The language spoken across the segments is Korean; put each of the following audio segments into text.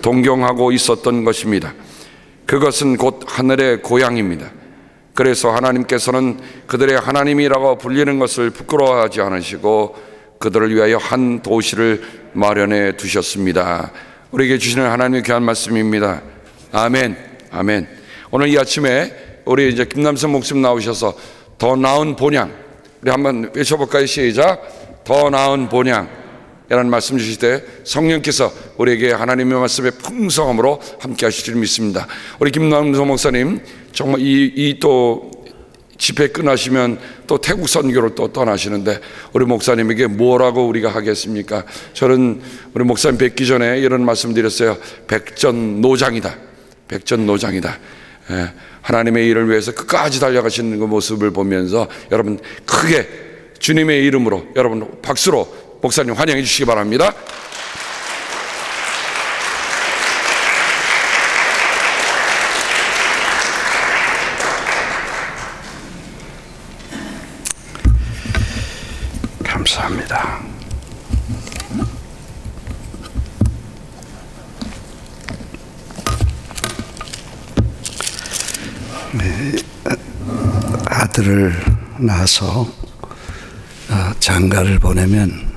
동경하고 있었던 것입니다. 그것은 곧 하늘의 고향입니다. 그래서 하나님께서는 그들의 하나님이라고 불리는 것을 부끄러워하지 않으시고 그들을 위하여 한 도시를 마련해 두셨습니다. 우리에게 주시는 하나님의 귀한 말씀입니다. 아멘, 아멘. 오늘 이 아침에 우리 이제 김남선 목사님 나오셔서 더 나은 본향, 우리 한번 외쳐볼까요? 시작. 더 나은 본향 이라는 말씀 주실 때 성령께서 우리에게 하나님의 말씀의 풍성함으로 함께 하실 줄 믿습니다. 우리 김남선 목사님 정말 이 또 집회 끝나시면 또 태국 선교로 또 떠나시는데 우리 목사님에게 뭐라고 우리가 하겠습니까? 저는 우리 목사님 뵙기 전에 이런 말씀 드렸어요. 백전노장이다. 백전노장이다. 하나님의 일을 위해서 끝까지 달려가시는 그 모습을 보면서 여러분 크게 주님의 이름으로 여러분 박수로 목사님 환영해 주시기 바랍니다. 감사합니다. 네, 아들을 낳아서 장가를 보내면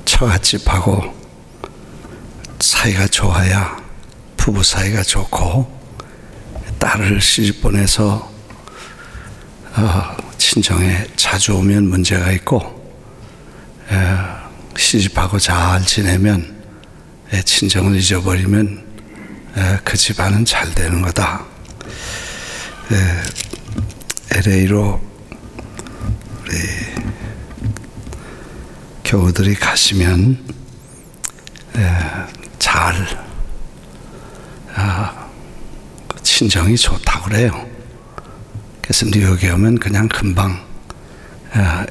처갓집하고 사이가 좋아야 부부 사이가 좋고 딸을 시집 보내서 친정에 자주 오면 문제가 있고 시집하고 잘 지내면 친정을 잊어버리면 그 집안은 잘 되는 거다. LA로 우리 교우들이 가시면 잘 친정이 좋다고 그래요. 그래서 뉴욕에 오면 그냥 금방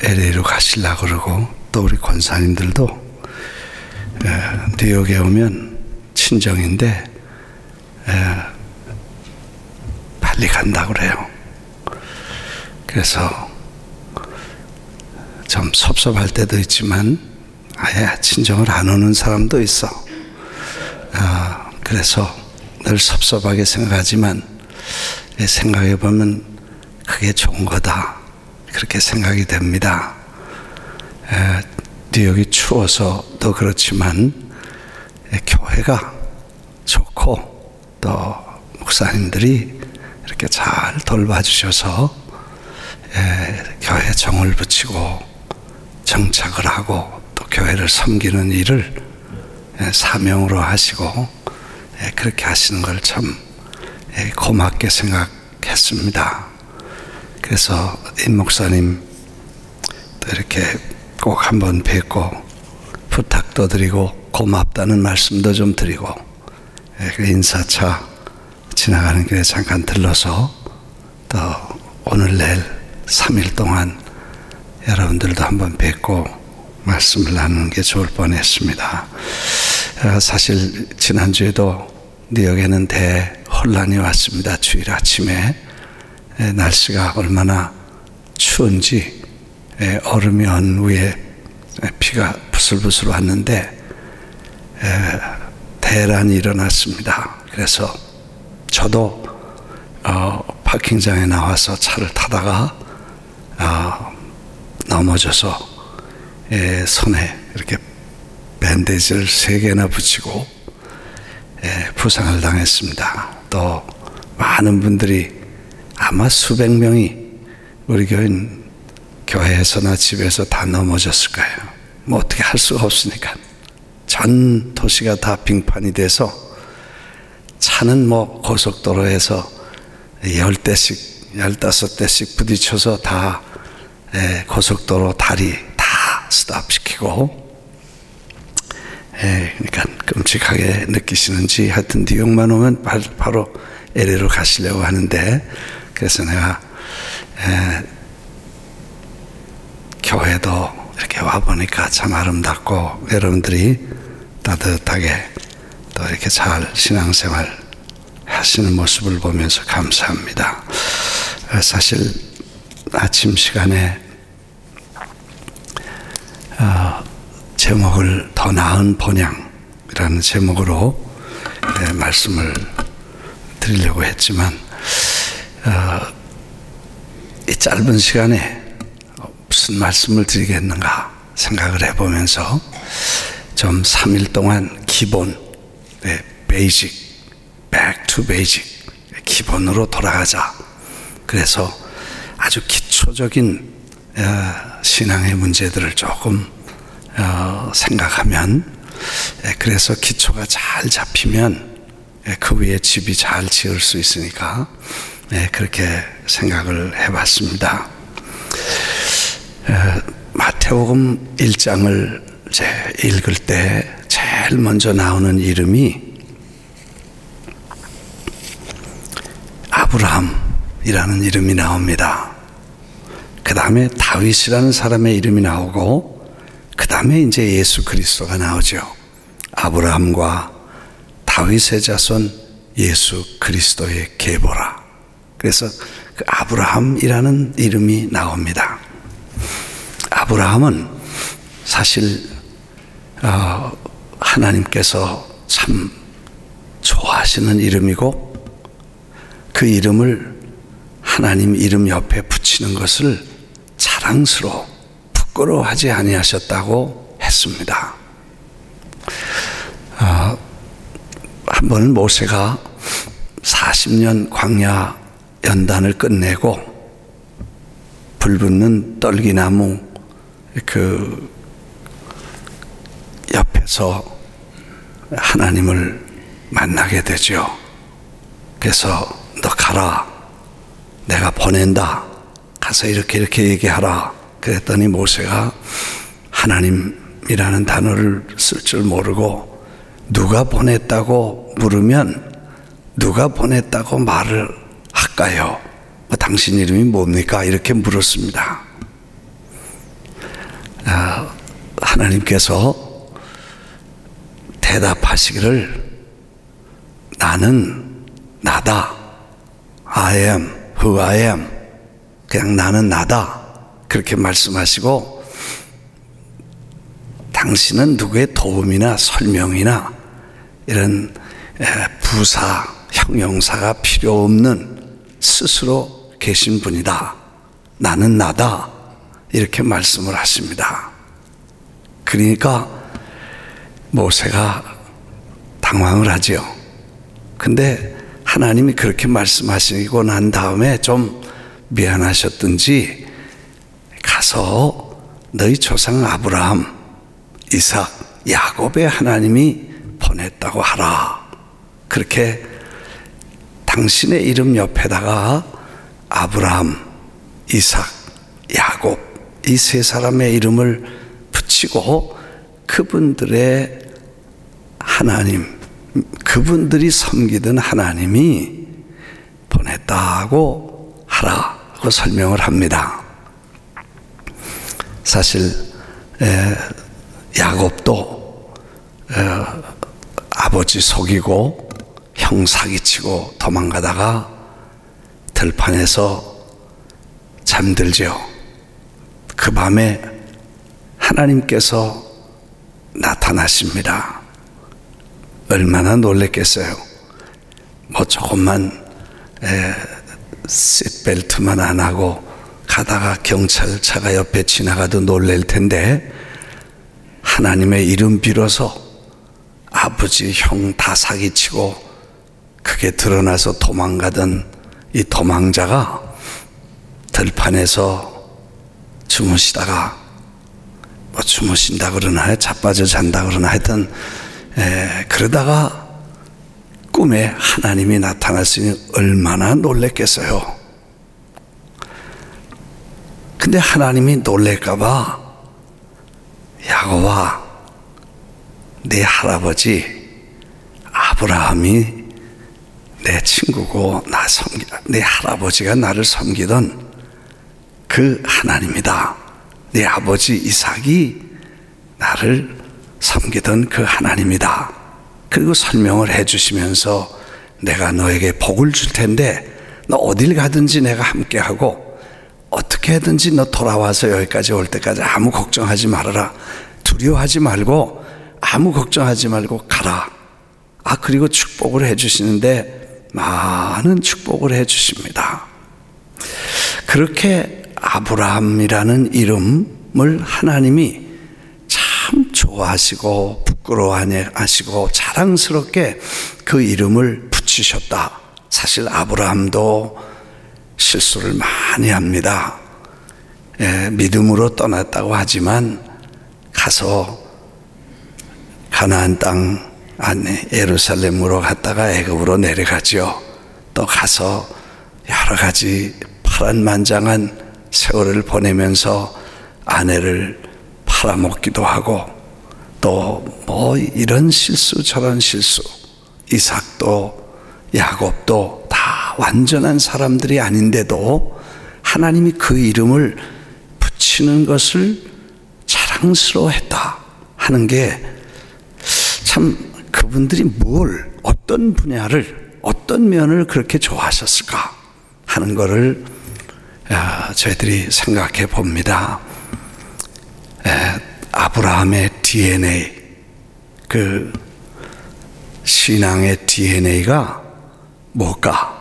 LA로 가시려고 그러고 또 우리 권사님들도 뉴욕에 오면 친정인데 빨리 간다고 그래요. 그래서 좀 섭섭할 때도 있지만 아예 친정을 안 오는 사람도 있어. 그래서 늘 섭섭하게 생각하지만 생각해 보면 그게 좋은 거다 그렇게 생각이 됩니다. 뉴욕이 추워서도 그렇지만 교회가 좋고 또 목사님들이 이렇게 잘 돌봐주셔서 교회에 정을 붙이고 정착을 하고 또 교회를 섬기는 일을 사명으로 하시고 그렇게 하시는 걸 참 고맙게 생각했습니다. 그래서 임 목사님 또 이렇게 꼭 한번 뵙고 부탁도 드리고 고맙다는 말씀도 좀 드리고 그 인사차 지나가는 길에 잠깐 들러서 또 오늘 내일 3일 동안 여러분들도 한번 뵙고 말씀을 나누는 게 좋을 뻔했습니다. 사실 지난주에도 뉴욕에는 대혼란이 왔습니다. 주일 아침에 날씨가 얼마나 추운지 얼음이 언 위에 비가 부슬부슬 왔는데 대란이 일어났습니다. 그래서 저도 파킹장에 나와서 차를 타다가 넘어져서 손에 이렇게 밴드지를 3개나 붙이고 부상을 당했습니다. 또 많은 분들이 아마 수백 명이 우리 교회에서나 집에서 다 넘어졌을 거예요. 뭐 어떻게 할 수가 없으니까 전 도시가 다 빙판이 돼서 차는 뭐 고속도로에서 10대씩 15대씩 부딪혀서 다 고속도로 다리 다 스탑시키고 그러니까 끔찍하게 느끼시는지 하여튼 뉴욕만 오면 바로 LA로 가시려고 하는데 그래서 내가 교회도 이렇게 와보니까 참 아름답고 여러분들이 따뜻하게 또 이렇게 잘 신앙생활 하시는 모습을 보면서 감사합니다. 사실 아침 시간에 제목을 더 나은 번향이라는 제목으로 말씀을 드리려고 했지만 이 짧은 시간에 무슨 말씀을 드리겠는가 생각을 해보면서 좀 3일 동안 기본, 베이직, back to basic, 기본으로 돌아가자. 그래서 아주 기초적인 신앙의 문제들을 조금 생각하면, 그래서 기초가 잘 잡히면 그 위에 집이 잘 지을 수 있으니까 그렇게 생각을 해봤습니다. 마태복음 1장을 읽을 때 제일 먼저 나오는 이름이 아브라함이라는 이름이 나옵니다. 그 다음에 다윗이라는 사람의 이름이 나오고, 그 다음에 이제 예수 그리스도가 나오죠. 아브라함과 다윗의 자손 예수 그리스도의 계보라. 그래서 그 아브라함이라는 이름이 나옵니다. 아브라함은 사실 하나님께서 참 좋아하시는 이름이고, 그 이름을 하나님 이름 옆에 붙이는 것을 자랑스러워 부끄러워하지 아니하셨다고 했습니다. 한 번은 모세가 40년 광야 연단을 끝내고 불붙는 떨기나무 그 옆에서 하나님을 만나게 되죠. 그래서 너 가라, 내가 보낸다, 가서 이렇게 얘기하라. 그랬더니 모세가 하나님이라는 단어를 쓸 줄 모르고 누가 보냈다고 물으면 누가 보냈다고 말을 할까요? 당신 이름이 뭡니까? 이렇게 물었습니다. 하나님께서 대답하시기를 나는 나다. I am who I am. 그냥 나는 나다. 그렇게 말씀하시고, 당신은 누구의 도움이나 설명이나 이런 부사, 형용사가 필요 없는 스스로 계신 분이다. 나는 나다. 이렇게 말씀을 하십니다. 그러니까 모세가 당황을 하죠. 근데 하나님이 그렇게 말씀하시고 난 다음에 좀 미안하셨든지 가서 너희 조상 아브라함, 이삭, 야곱의 하나님이 보냈다고 하라. 그렇게 당신의 이름 옆에다가 아브라함, 이삭, 야곱 이 세 사람의 이름을 붙이고 그분들의 하나님, 그분들이 섬기던 하나님이 보냈다고 하라고 설명을 합니다. 사실 야곱도 아버지 속이고 형 사기치고 도망가다가 들판에서 잠들죠. 그 밤에 하나님께서 나타나십니다. 얼마나 놀랬겠어요. 뭐 조금만 시트벨트만 안 하고 가다가 경찰차가 옆에 지나가도 놀랄 텐데, 하나님의 이름 빌어서 아버지 형 다 사기치고 그게 드러나서 도망가던 이 도망자가 들판에서 주무시다가, 뭐 주무신다 그러나 자빠져 잔다 그러나 하여튼 그러다가 꿈에 하나님이 나타났으니 얼마나 놀랬겠어요. 근데 하나님이 놀랄까봐 야곱아, 내 할아버지 아브라함이 내 친구고 내 할아버지가 나를 섬기던 그 하나님이다. 내 아버지 이삭이 나를 섬기던 그 하나님이다. 그리고 설명을 해주시면서 내가 너에게 복을 줄 텐데 너 어딜 가든지 내가 함께하고 어떻게 해든지 너 돌아와서 여기까지 올 때까지 아무 걱정하지 말아라. 두려워하지 말고 아무 걱정하지 말고 가라. 그리고 축복을 해주시는데 많은 축복을 해주십니다. 그렇게 아브라함이라는 이름을 하나님이 참 좋아하시고 부끄러워하시고 자랑스럽게 그 이름을 붙이셨다. 사실 아브라함도 실수를 많이 합니다. 믿음으로 떠났다고 하지만 가서 가나안 땅 안에 예루살렘으로 갔다가 애굽으로 내려가죠. 또 가서 여러 가지 파란만장한 세월을 보내면서 아내를 팔아먹기도 하고 또 뭐 이런 실수 저런 실수, 이삭도 야곱도 다 완전한 사람들이 아닌데도 하나님이 그 이름을 붙이는 것을 자랑스러워했다 하는 게 참 그분들이 어떤 분야를, 어떤 면을 그렇게 좋아하셨을까 하는 것을 저희들이 생각해 봅니다. 아브라함의 DNA, 그 신앙의 DNA가 뭘까?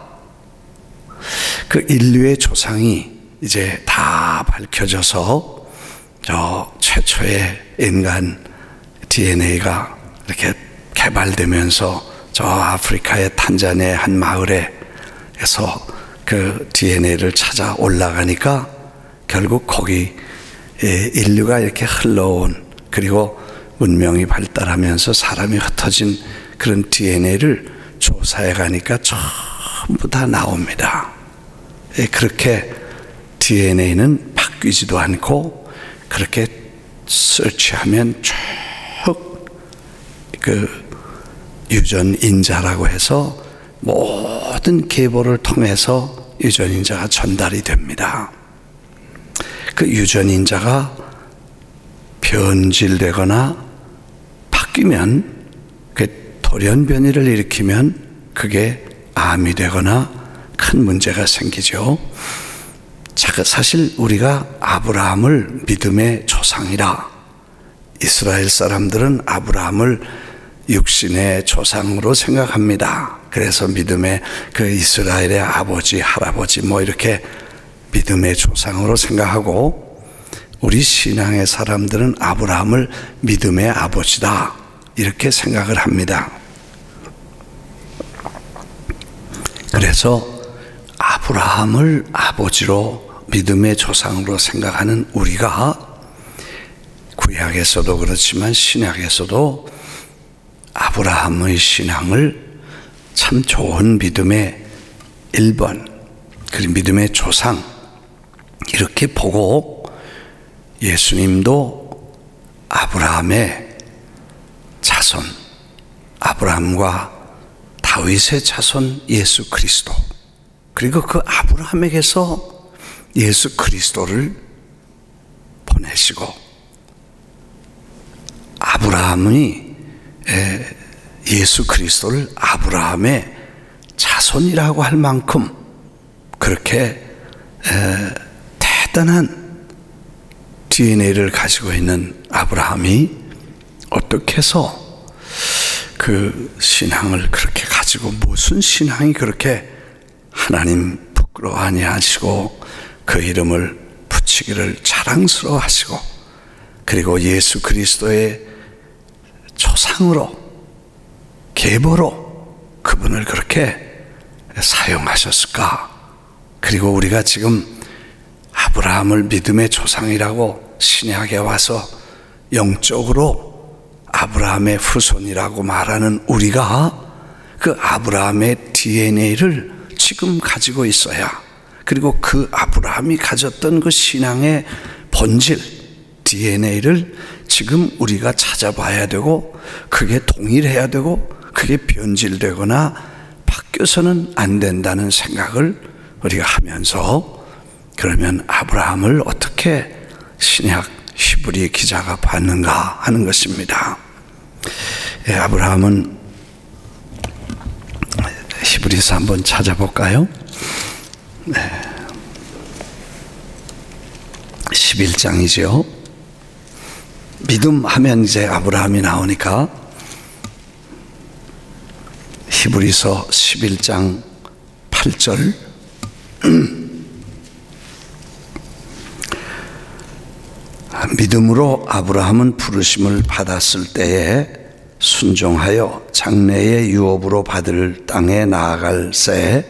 그 인류의 조상이 이제 다 밝혀져서 저 최초의 인간 DNA가 이렇게 개발되면서 저 아프리카의 탄자니아의 한 마을에서 그 DNA를 찾아 올라가니까 결국 거기 인류가 이렇게 흘러온, 그리고 문명이 발달하면서 사람이 흩어진 그런 DNA를 조사해 가니까 전부 다 나옵니다. 그렇게 DNA는 바뀌지도 않고 그렇게 설치하면 쭉 그 유전인자라고 해서 모든 계보를 통해서 유전인자가 전달이 됩니다. 그 유전인자가 변질되거나 바뀌면, 그 돌연변이를 일으키면 그게 암이 되거나 큰 문제가 생기죠. 사실 우리가 아브라함을 믿음의 조상이라, 이스라엘 사람들은 아브라함을 육신의 조상으로 생각합니다. 그래서 믿음의 그 이스라엘의 아버지, 할아버지 뭐 이렇게 믿음의 조상으로 생각하고, 우리 신앙의 사람들은 아브라함을 믿음의 아버지다 이렇게 생각을 합니다. 그래서 아브라함을 아버지로, 믿음의 조상으로 생각하는 우리가 구약에서도 그렇지만 신약에서도 아브라함의 신앙을 참 좋은 믿음의 1번, 그리고 믿음의 조상 이렇게 보고, 예수님도 아브라함의 자손, 아브라함과 다윗의 자손 예수 그리스도, 그리고 그 아브라함에게서 예수 그리스도를 보내시고, 아브라함이 예수 그리스도를 아브라함의 자손이라고 할 만큼 그렇게 대단한 DNA를 가지고 있는 아브라함이 어떻게 해서 그 신앙을 그렇게 가지고, 무슨 신앙이 그렇게 하나님 부끄러워 아니하시고 그 이름을 붙이기를 자랑스러워 하시고, 그리고 예수 그리스도의 조상으로, 계보로 그분을 그렇게 사용하셨을까? 그리고 우리가 지금 아브라함을 믿음의 조상이라고 신약에 와서 영적으로 아브라함의 후손이라고 말하는 우리가 그 아브라함의 DNA를 지금 가지고 있어야, 그리고 그 아브라함이 가졌던 그 신앙의 본질, DNA를 지금 우리가 찾아봐야 되고, 그게 동일해야 되고, 그게 변질되거나 바뀌어서는 안 된다는 생각을 우리가 하면서, 그러면 아브라함을 어떻게 신약 히브리 기자가 봤는가 하는 것입니다. 아브라함은 히브리서 한번 찾아볼까요? 11장이죠. 믿음 하면 이제 아브라함이 나오니까 히브리서 11장 8절 믿음으로 아브라함은 부르심을 받았을 때에 순종하여 장래의 유업으로 받을 땅에 나아갈 새에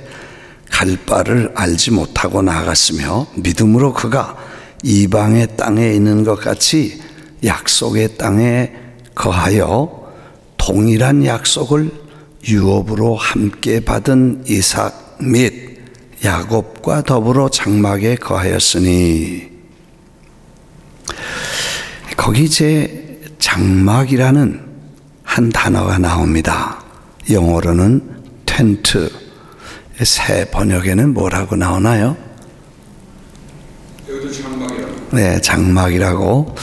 갈 바를 알지 못하고 나아갔으며 믿음으로 그가 이방의 땅에 있는 것 같이 약속의 땅에 거하여 동일한 약속을 유업으로 함께 받은 이삭 및 야곱과 더불어 장막에 거하였으니. 거기 이제 장막이라는 한 단어가 나옵니다. 영어로는 텐트, 새 번역에는 뭐라고 나오나요? 여기도 장막이라고. 네, 장막이라고.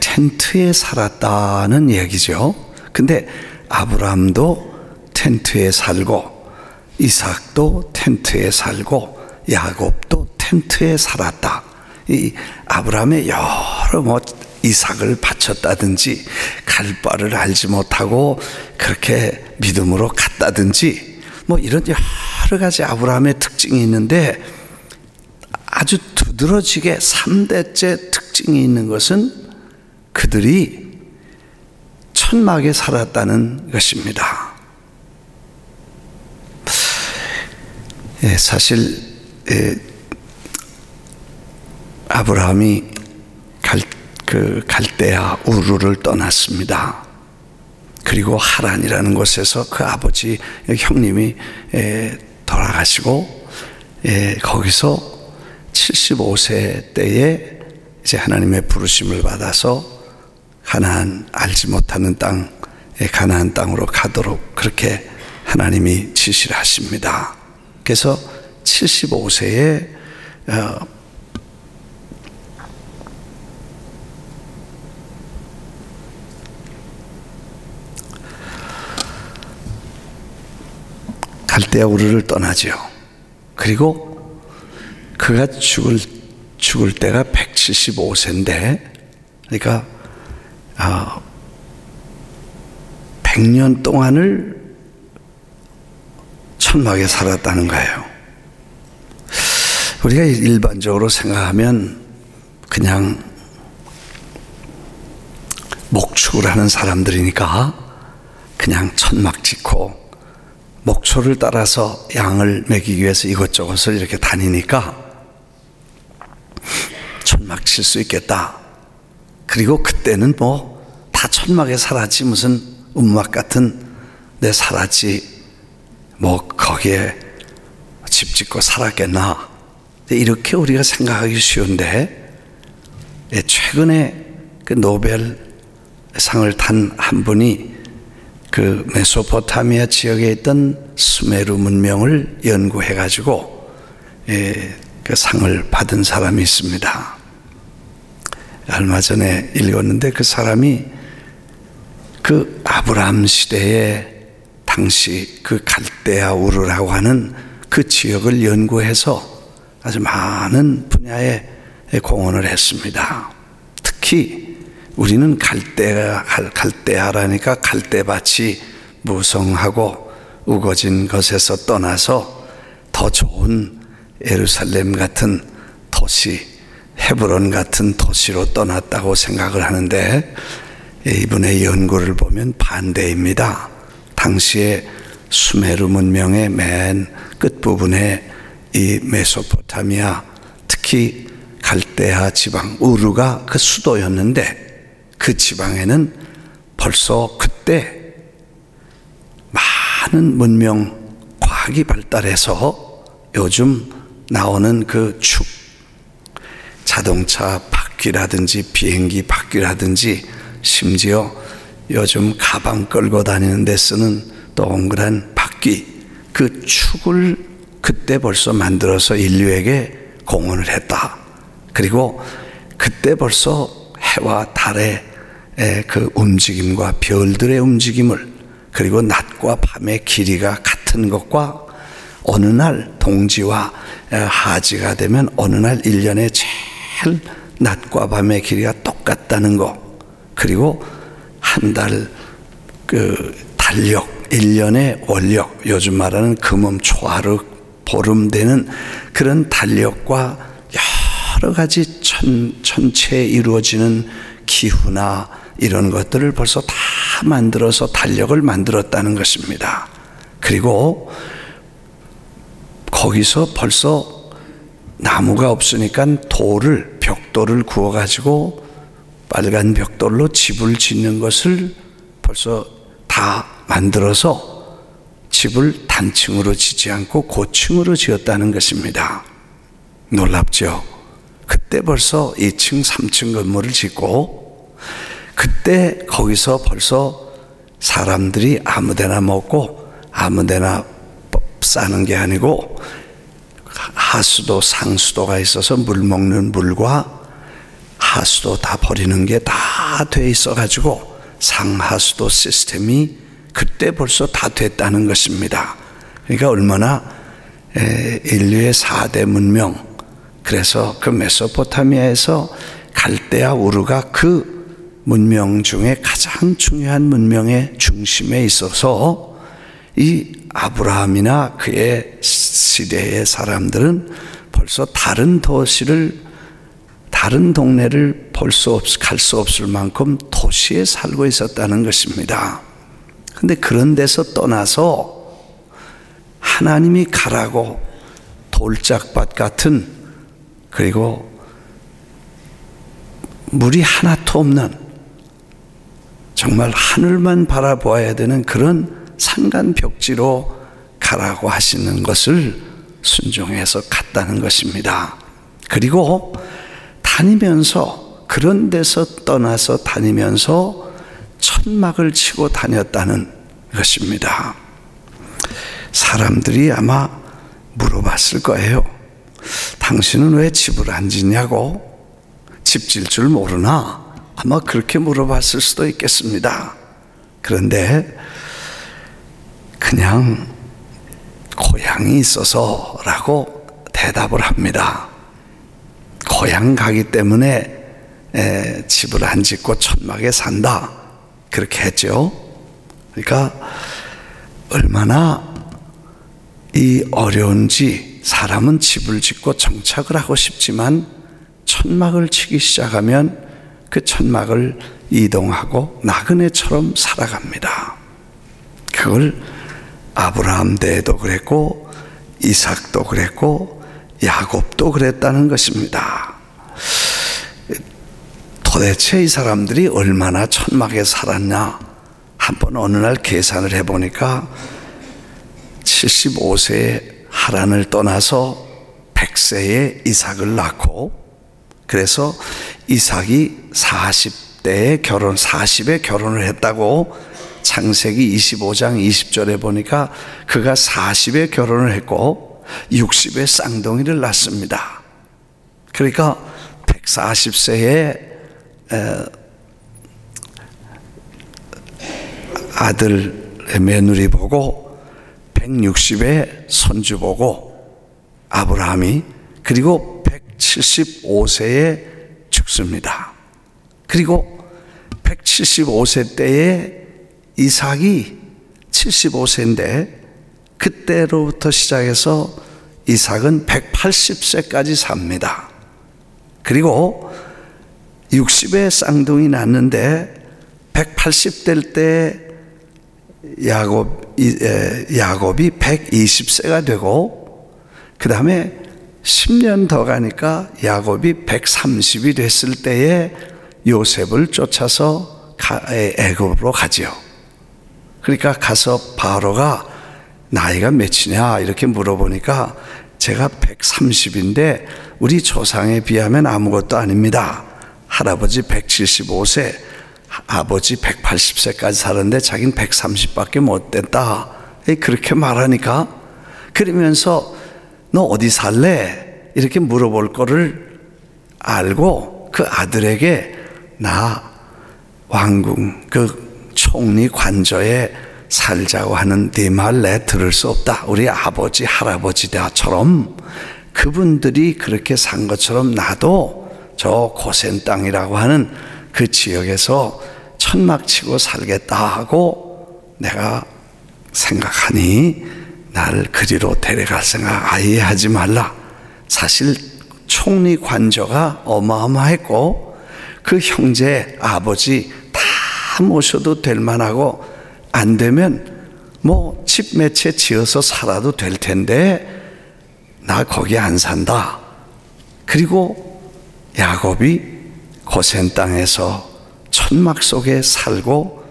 텐트에 살았다는 얘기죠. 근데 아브라함도 텐트에 살고 이삭도 텐트에 살고 야곱도 텐트에 살았다. 이 아브라함의 여러 이삭을 바쳤다든지 갈 바를 알지 못하고 그렇게 믿음으로 갔다든지 이런 여러 가지 아브라함의 특징이 있는데 아주 두드러지게 3대째 특징이 있는 것은 그들이 천막에 살았다는 것입니다. 사실 아브라함이 갈대아 우르를 떠났습니다. 그리고 하란이라는 곳에서 그 아버지 형님이 돌아가시고 거기서 75세 때에 이제 하나님의 부르심을 받아서 가나안, 알지 못하는 땅, 가나안 땅으로 가도록 그렇게 하나님이 지시를 하십니다. 그래서 75세에 갈대아 우르를 떠나죠. 그리고 그가 죽을 때가 175세인데, 그러니까 100년 동안을 천막에 살았다는 거예요. 우리가 일반적으로 생각하면 그냥 목축을 하는 사람들이니까 그냥 천막 짓고 목초를 따라서 양을 먹이기 위해서 이것저것을 이렇게 다니니까 천막 칠 수 있겠다. 그리고 그때는 다 천막에 살았지 무슨 움막 같은 데 살았지 거기에 집 짓고 살았겠나. 이렇게 우리가 생각하기 쉬운데 최근에 그 노벨상을 탄 한 분이 그 메소포타미아 지역에 있던 수메르 문명을 연구해 가지고 그 상을 받은 사람이 있습니다. 얼마 전에 읽었는데 그 사람이 그 아브라함 시대에 당시 그 갈대아 우르라고 하는 그 지역을 연구해서 아주 많은 분야에 공헌을 했습니다. 특히 우리는 갈대아라니까 갈대밭이 무성하고 우거진 것에서 떠나서 더 좋은 예루살렘 같은 도시, 헤브론 같은 도시로 떠났다고 생각을 하는데 이분의 연구를 보면 반대입니다. 당시에 수메르 문명의 맨 끝부분에 이 메소포타미아, 특히 갈대아 지방 우르가 그 수도였는데 그 지방에는 벌써 그때 많은 문명 과학이 발달해서 요즘 나오는 그 자동차 바퀴라든지 비행기 바퀴라든지 심지어 요즘 가방 끌고 다니는 데 쓰는 동그란 바퀴, 그 축을 그때 벌써 만들어서 인류에게 공헌을 했다. 그리고 그때 벌써 해와 달의 그 움직임과 별들의 움직임을, 그리고 낮과 밤의 길이가 같은 것과 어느 날 동지와 하지가 되면 어느 날 1년에 제일 낮과 밤의 길이가 똑같다는 것, 그리고 한 달 달력, 1년의 원력, 요즘 말하는 금음, 초하륵, 보름 되는 그런 달력과 여러 가지 천체에 이루어지는 기후나 이런 것들을 벌써 다 만들어서 달력을 만들었다는 것입니다. 그리고 거기서 벌써 나무가 없으니까 벽돌을 구워가지고 빨간 벽돌로 집을 짓는 것을 벌써 다 만들어서 집을 단층으로 짓지 않고 고층으로 지었다는 것입니다. 놀랍죠? 그때 벌써 2층, 3층 건물을 짓고, 그때 거기서 벌써 사람들이 아무데나 먹고 아무데나 싸는 게 아니고 하수도, 상수도가 있어서 물 먹는 물과 하수도 다 버리는 게 다 돼 있어가지고 상하수도 시스템이 그때 벌써 다 됐다는 것입니다. 그러니까 얼마나 인류의 4대 문명, 그래서 그 메소포타미아에서 갈대아 우르가 그 문명 중에 가장 중요한 문명의 중심에 있어서 이 아브라함이나 그의 시대의 사람들은 벌써 다른 동네를 갈 수 없을 만큼 도시에 살고 있었다는 것입니다. 근데 그런 데서 떠나서 하나님이 가라고 돌짝밭 같은, 그리고 물이 하나도 없는, 정말 하늘만 바라보아야 되는 그런 산간벽지로 가라고 하시는 것을 순종해서 갔다는 것입니다. 그리고 다니면서, 그런 데서 떠나서 다니면서 천막을 치고 다녔다는 것입니다. 사람들이 아마 물어봤을 거예요. 당신은 왜 집을 안 짓냐고? 집 질 줄 모르나? 아마 그렇게 물어봤을 수도 있겠습니다. 그런데 그냥 고향이 있어서 라고 대답을 합니다. 고향 가기 때문에 집을 안 짓고 천막에 산다, 그렇게 했죠. 그러니까 얼마나 이 어려운지, 사람은 집을 짓고 정착을 하고 싶지만 천막을 치기 시작하면 그 천막을 이동하고 나그네처럼 살아갑니다. 그걸 아브라함 때에도 그랬고 이삭도 그랬고 야곱도 그랬다는 것입니다. 도대체 이 사람들이 얼마나 천막에 살았냐? 한번 어느 날 계산을 해보니까 75세에 하란을 떠나서 100세에 이삭을 낳고, 그래서 이삭이 40에 결혼을 했다고 창세기 25장 20절에 보니까 그가 40에 결혼을 했고 60에 쌍둥이를 낳습니다. 그러니까 140세에 아들 며느리 보고 160에 손주 보고 아브라함이, 그리고 175세에 죽습니다. 그리고 175세 때에 이삭이 75세인데 그때로부터 시작해서 이삭은 180세까지 삽니다. 그리고 60에 쌍둥이 낳는데 180될 때 야곱이 120세가 되고, 그 다음에 10년 더 가니까 야곱이 130이 됐을 때에 요셉을 쫓아서 애굽으로 가지요. 그러니까 가서 바로가 나이가 몇이냐 이렇게 물어보니까 제가 130인데 우리 조상에 비하면 아무것도 아닙니다. 할아버지 175세, 아버지 180세까지 살았는데 자기는 130밖에 못 됐다, 그렇게 말하니까, 그러면서 너 어디 살래? 이렇게 물어볼 거를 알고 그 아들에게 나 왕궁 그 총리 관저에 살자고 하는 네 말 내 들을 수 없다. 우리 아버지 할아버지들처럼 그분들이 그렇게 산 것처럼 나도 저 고센 땅이라고 하는 그 지역에서 천막 치고 살겠다 하고 내가 생각하니 나를 그리로 데려갈 생각 아예 하지 말라. 사실 총리 관저가 어마어마했고 그 형제 아버지 다 모셔도 될 만하고 안 되면 뭐 집 몇 채 지어서 살아도 될 텐데 나 거기 안 산다. 그리고 야곱이 고센 땅에서 천막 속에 살고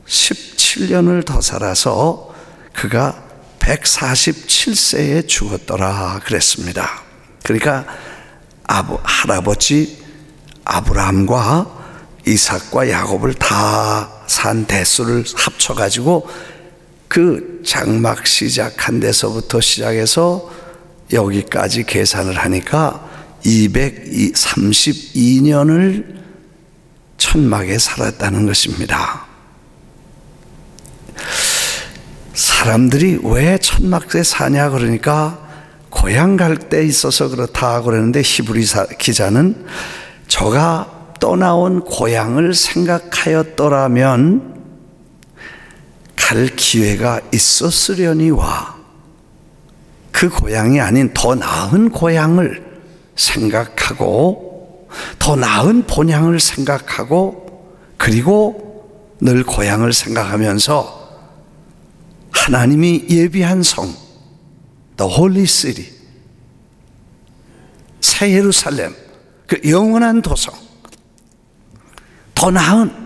17년을 더 살아서 그가 147세에 죽었더라 그랬습니다. 그러니까 할아버지 아브라함과 이삭과 야곱을 다 산 대수를 합쳐가지고 그 장막 시작한 데서부터 시작해서 여기까지 계산을 하니까 232년을 천막에 살았다는 것입니다. 사람들이 왜 천막에 사냐 그러니까 고향 갈 때 있어서 그렇다 그러는데 히브리 기자는 저가 떠나온 고향을 생각하였더라면 갈 기회가 있었으려니와 그 고향이 아닌 더 나은 고향을 생각하고 더 나은 본향을 생각하고 그리고 늘 고향을 생각하면서 하나님이 예비한 성 The Holy City 새 예루살렘 그 영원한 도성 더 나은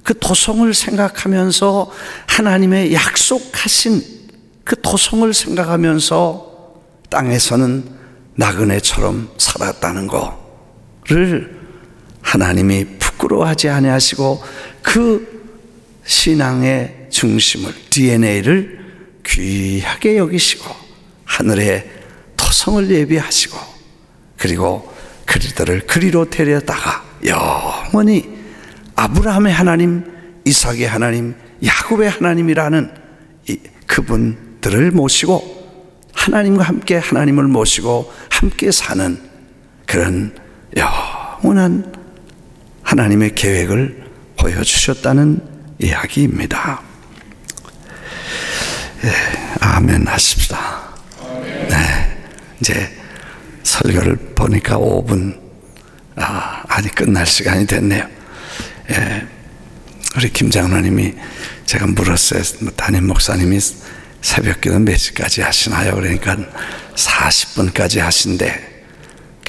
그 도성을 생각하면서 하나님의 약속하신 그 도성을 생각하면서 땅에서는 나그네처럼 살았다는 거를 하나님이 부끄러워하지 아니하시고 그 신앙의 중심을 DNA를 귀하게 여기시고 하늘의 토성을 예비하시고 그리고 그들을 그리로 데려다가 영원히 아브라함의 하나님, 이삭의 하나님, 야곱의 하나님이라는 그분들을 모시고 하나님과 함께 하나님을 모시고 함께 사는 그런 영원한 하나님의 계획을 보여주셨다는 이야기입니다. 네, 아멘 하십시다. 네, 이제 설교를 보니까 5분 아니 끝날 시간이 됐네요. 예, 우리 김 장로님이 제가 물었어요. 담임 목사님이 새벽기도 몇 시까지 하시나요? 그러니까 40분까지 하신대.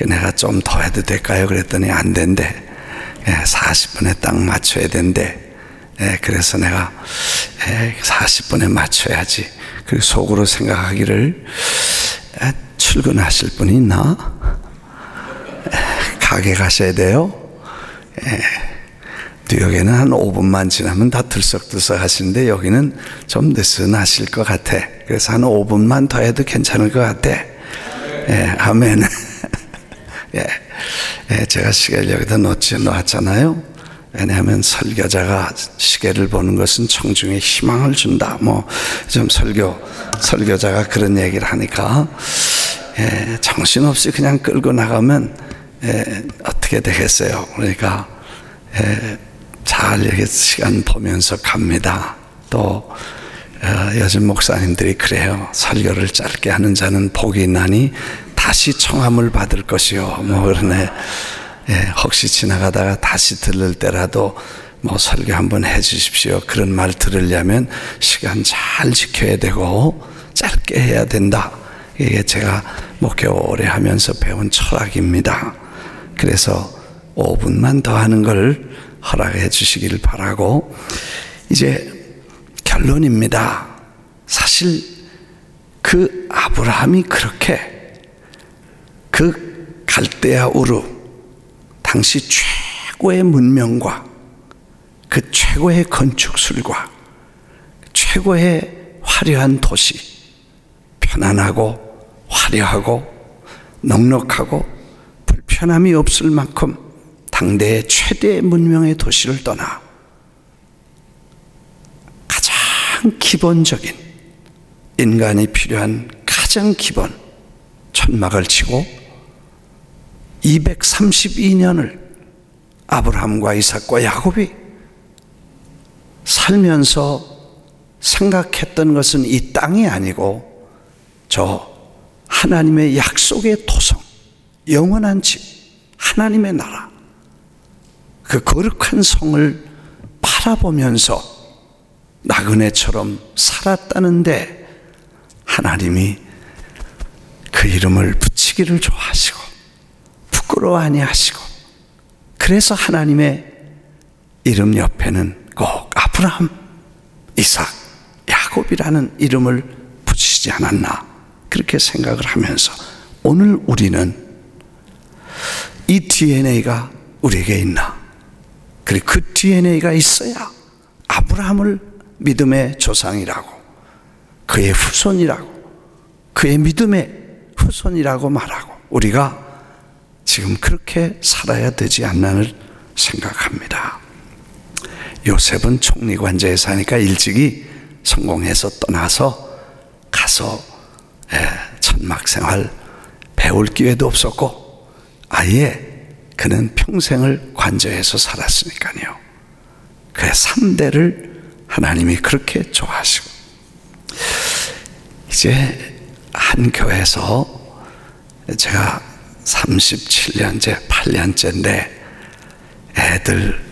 내가 좀 더 해도 될까요? 그랬더니 안 된대. 40분에 딱 맞춰야 된대. 그래서 내가 40분에 맞춰야지. 그리고 속으로 생각하기를 출근하실 분이 있나? 가게 가셔야 돼요? 뉴욕에는 한 5분만 지나면 다 들썩들썩 하시는데 여기는 좀 느슨하실 것 같아. 그래서 한 5분만 더 해도 괜찮을 것 같아. 아멘. 제가 시계를 여기다 놓았잖아요. 왜냐하면 설교자가 시계를 보는 것은 청중에 희망을 준다. 뭐 좀 설교자가 그런 얘기를 하니까 정신없이 그냥 끌고 나가면 어떻게 되겠어요? 그러니까 잘 이렇게 시간 보면서 갑니다. 또 요즘 목사님들이 그래요. 설교를 짧게 하는 자는 복이 있나니 다시 청함을 받을 것이요. 뭐 그러네. 혹시 지나가다가 다시 들을 때라도 뭐 설교 한번 해 주십시오. 그런 말 들으려면 시간 잘 지켜야 되고 짧게 해야 된다. 이게 제가 목회 오래 하면서 배운 철학입니다. 그래서 5분만 더 하는 걸 허락해 주시기를 바라고, 이제 결론입니다. 사실 그 아브라함이 그렇게 그 갈대아 우르 당시 최고의 문명과 그 최고의 건축술과 최고의 화려한 도시, 편안하고 화려하고 넉넉하고 불편함이 없을 만큼 당대의 최대 문명의 도시를 떠나 가장 기본적인 인간이 필요한 가장 기본 천막을 치고 232년을 아브라함과 이삭과 야곱이 살면서 생각했던 것은 이 땅이 아니고 저 하나님의 약속의 토성, 영원한 집, 하나님의 나라, 그 거룩한 성을 바라보면서 나그네처럼 살았다는데 하나님이 그 이름을 붙이기를 좋아하시고 부끄러워 아니하시고, 그래서 하나님의 이름 옆에는 꼭 아브라함, 이삭, 야곱이라는 이름을 붙이지 않았나, 그렇게 생각을 하면서 오늘 우리는 이 DNA가 우리에게 있나, 그리고 그 DNA가 있어야 아브라함을 믿음의 조상이라고, 그의 후손이라고, 그의 믿음의 후손이라고 말하고 우리가 지금 그렇게 살아야 되지 않나를 생각합니다. 요셉은 총리관제에 사니까 일찍이 성공해서 떠나서 가서 천막생활 배울 기회도 없었고 아예 그는 평생을 관저에서 살았으니까요. 그래 3대를 하나님이 그렇게 좋아하시고, 이제 한 교회에서 제가 37년째 8년째인데 애들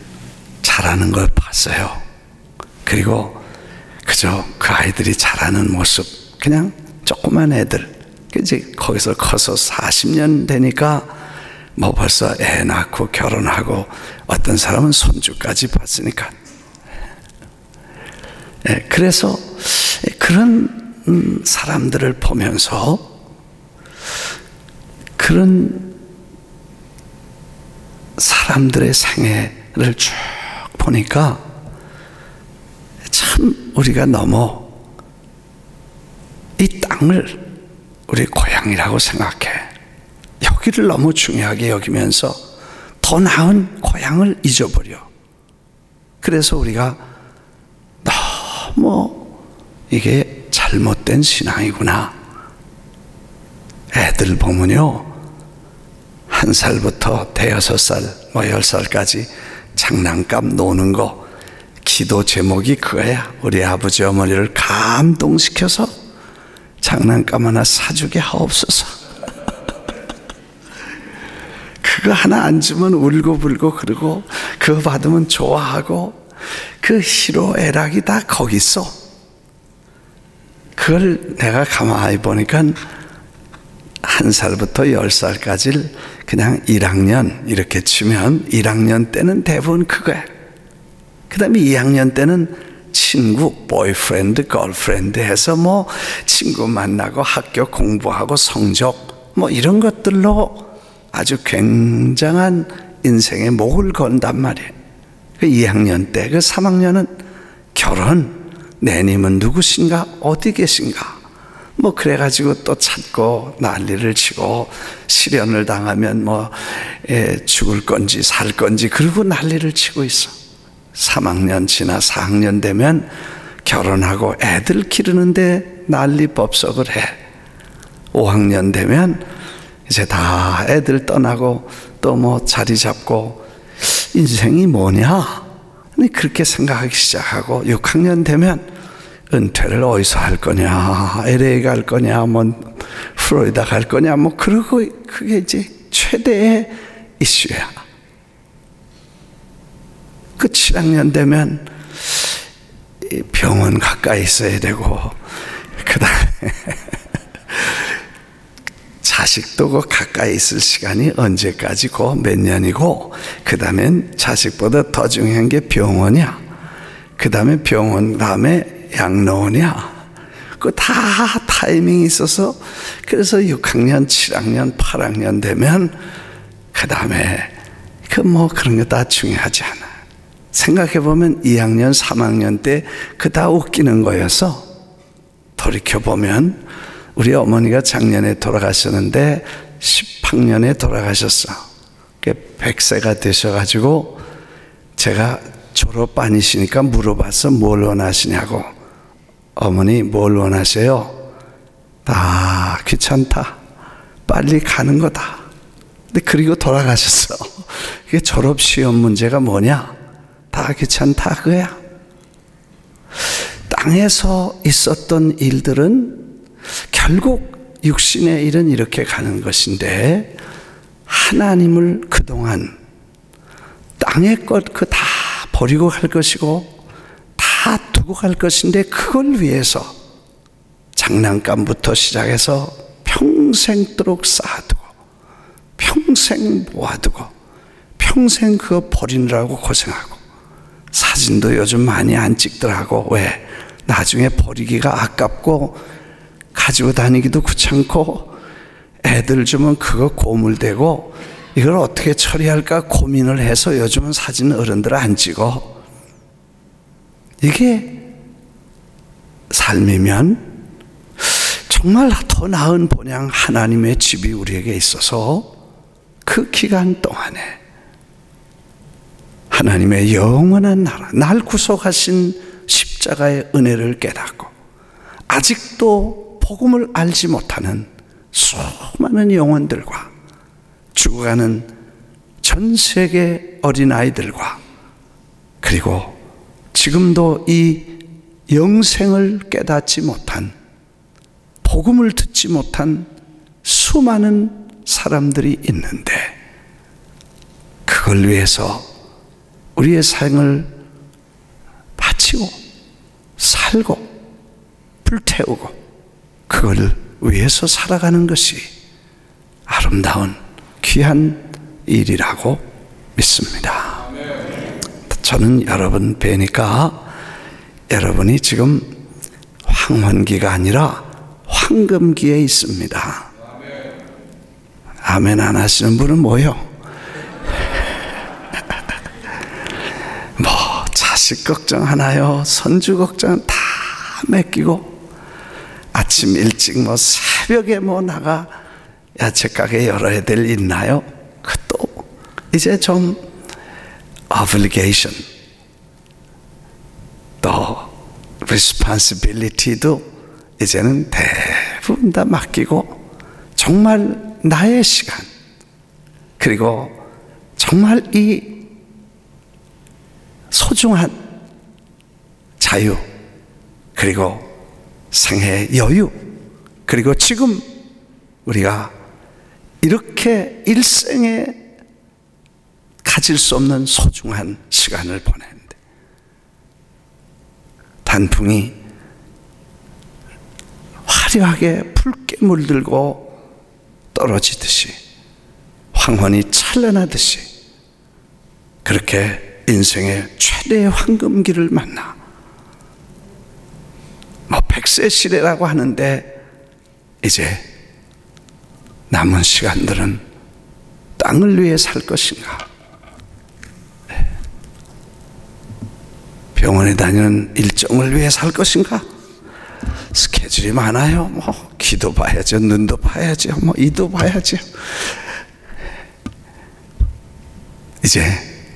자라는 걸 봤어요. 그리고 그저 그 아이들이 자라는 모습, 그냥 조그만 애들, 이제 거기서 커서 40년 되니까 뭐 벌써 애 낳고 결혼하고 어떤 사람은 손주까지 봤으니까. 그래서 그런 사람들을 보면서 그런 사람들의 생애를 쭉 보니까 참 우리가 너무 이 땅을 우리 고향이라고 생각해. 여기를 너무 중요하게 여기면서 더 나은 고향을 잊어버려. 그래서 우리가 너무 이게 잘못된 신앙이구나. 애들 보면요, 1살부터 대여섯 살, 10살까지 장난감 노는 거, 기도 제목이 그거야. 우리 아버지 어머니를 감동시켜서 장난감 하나 사주게 하옵소서. 그거 하나 안 주면 울고불고 그러고, 그거 받으면 좋아하고, 그 희로애락이 다 거기 있어. 그걸 내가 가만히 보니까 1살부터 10살까지를 그냥 1학년 이렇게 치면 1학년 때는 대부분 그거야. 그 다음에 2학년 때는 친구, 보이프렌드, 걸프렌드 해서 뭐 친구 만나고 학교 공부하고 성적 뭐 이런 것들로 아주 굉장한 인생의 목을 건단 말이에요. 그 2학년 때, 그 3학년은 결혼, 내님은 누구신가, 어디 계신가, 뭐 그래가지고 또 찾고 난리를 치고, 실연을 당하면 뭐 죽을 건지 살 건지 그러고 난리를 치고 있어. 3학년 지나 4학년 되면 결혼하고 애들 기르는데 난리 법석을 해. 5학년 되면 이제 다 애들 떠나고 또 뭐 자리 잡고 인생이 뭐냐, 그렇게 생각하기 시작하고 6학년 되면 은퇴를 어디서 할 거냐, LA 갈 거냐, 뭐 플로리다 갈 거냐, 뭐 그러고 그게 이제 최대의 이슈야. 그 7학년 되면 병원 가까이 있어야 되고, 그 다음에 자식도 그 가까이 있을 시간이 언제까지고 몇 년이고, 그 다음엔 자식보다 더 중요한 게 병원이야. 그 다음에 병원 다음에 양로원이야. 그 다 타이밍이 있어서, 그래서 6학년, 7학년, 8학년 되면 그 다음에 그 뭐 그런 거 다 중요하지 않아. 생각해보면 2학년, 3학년 때 그 다 웃기는 거여서, 돌이켜보면 우리 어머니가 작년에 돌아가셨는데 10학년에 돌아가셨어. 100세가 되셔가지고 제가 졸업 아니시니까 물어봐서 뭘 원하시냐고. 어머니 뭘 원하세요? 다 귀찮다, 빨리 가는 거다. 근데 그리고 돌아가셨어. 이게 졸업시험 문제가 뭐냐? 다 귀찮다 그거야. 땅에서 있었던 일들은 결국 육신의 일은 이렇게 가는 것인데, 하나님을 그동안 땅의 것 그 다 버리고 갈 것이고 다 두고 갈 것인데, 그걸 위해서 장난감부터 시작해서 평생도록 쌓아두고 평생 모아두고 평생 그거 버리느라고 고생하고, 사진도 요즘 많이 안 찍더라고. 왜? 나중에 버리기가 아깝고 가지고 다니기도 귀찮고 애들 주면 그거 고물되고 이걸 어떻게 처리할까 고민을 해서 요즘은 사진 어른들 안 찍어. 이게 삶이면 정말 더 나은 본향 하나님의 집이 우리에게 있어서 그 기간 동안에 하나님의 영원한 나라, 날 구속하신 십자가의 은혜를 깨닫고 아직도 복음을 알지 못하는 수많은 영혼들과 죽어가는 전 세계 어린아이들과, 그리고 지금도 이 영생을 깨닫지 못한, 복음을 듣지 못한 수많은 사람들이 있는데, 그걸 위해서 우리의 삶을 바치고 살고 불태우고 그걸 위해서 살아가는 것이 아름다운 귀한 일이라고 믿습니다. 저는 여러분 뵈니까 여러분이 지금 황혼기가 아니라 황금기에 있습니다. 아멘 안 하시는 분은 뭐요? 뭐 자식 걱정하나요? 선주 걱정 다 맡기고 아침 일찍 뭐 새벽에 뭐 나가 야채 가게 열어야 될 일 있나요? 또 이제 좀 obligation, 또 responsibility도 이제는 대부분 다 맡기고, 정말 나의 시간, 그리고 정말 이 소중한 자유, 그리고 생애의 여유, 그리고 지금 우리가 이렇게 일생에 가질 수 없는 소중한 시간을 보내는데, 단풍이 화려하게 붉게 물들고 떨어지듯이, 황혼이 찬란하듯이, 그렇게 인생의 최대의 황금기를 만나, 뭐 100세 시대라고 하는데 이제 남은 시간들은 땅을 위해 살 것인가, 병원에 다니는 일정을 위해 살 것인가, 스케줄이 많아요. 뭐 귀도 봐야죠, 눈도 봐야죠, 뭐 이도 봐야죠. 이제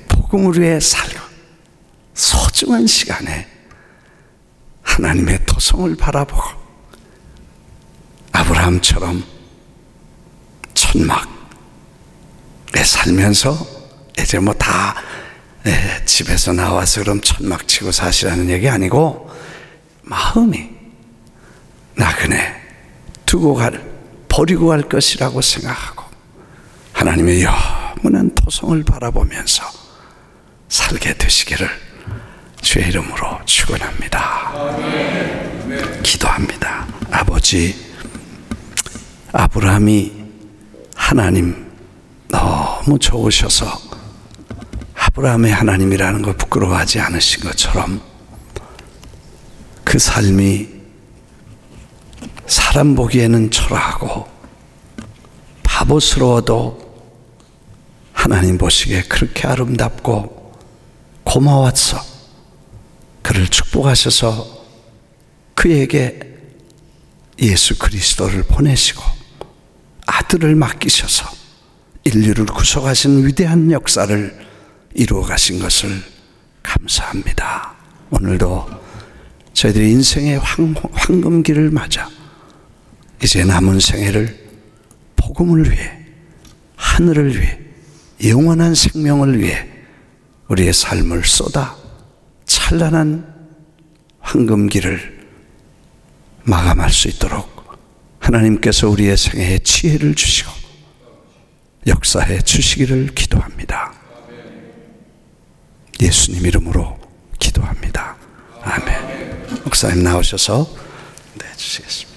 복음을 위해 살고 소중한 시간에 하나님의 도성을 바라보고 아브라함처럼 천막에 살면서 이제 뭐 다 집에서 나와서 그럼 천막 치고 사시라는 얘기 아니고, 마음이 나그네 두고 버리고 갈 것이라고 생각하고 하나님의 영원한 도성을 바라보면서 살게 되시기를 주의 이름으로 축원합니다. 기도합니다. 아버지, 아브라함이 하나님 너무 좋으셔서 아브라함의 하나님이라는 걸 부끄러워하지 않으신 것처럼, 그 삶이 사람 보기에는 초라하고 바보스러워도 하나님 보시기에 그렇게 아름답고 고마웠어. 그를 축복하셔서 그에게 예수 그리스도를 보내시고 아들을 맡기셔서 인류를 구속하신 위대한 역사를 이루어 가신 것을 감사합니다. 오늘도 저희들이 인생의 황금기를 맞아 이제 남은 생애를 복음을 위해 하늘을 위해, 영원한 생명을 위해 우리의 삶을 쏟아 찬란한 황금기를 마감할 수 있도록 하나님께서 우리의 생애에 지혜를 주시고 역사해 주시기를 기도합니다. 예수님 이름으로 기도합니다. 아멘. 목사님 나오셔서 주시겠습니다.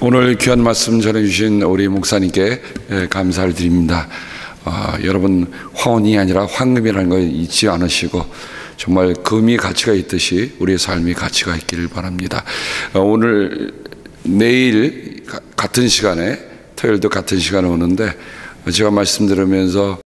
오늘 귀한 말씀 전해주신 우리 목사님께 감사를 드립니다. 여러분, 화원이 아니라 황금이라는 걸 잊지 않으시고 정말 금이 가치가 있듯이 우리의 삶이 가치가 있기를 바랍니다. 오늘 내일 같은 시간에, 토요일도 같은 시간에 오는데 제가 말씀 들으면서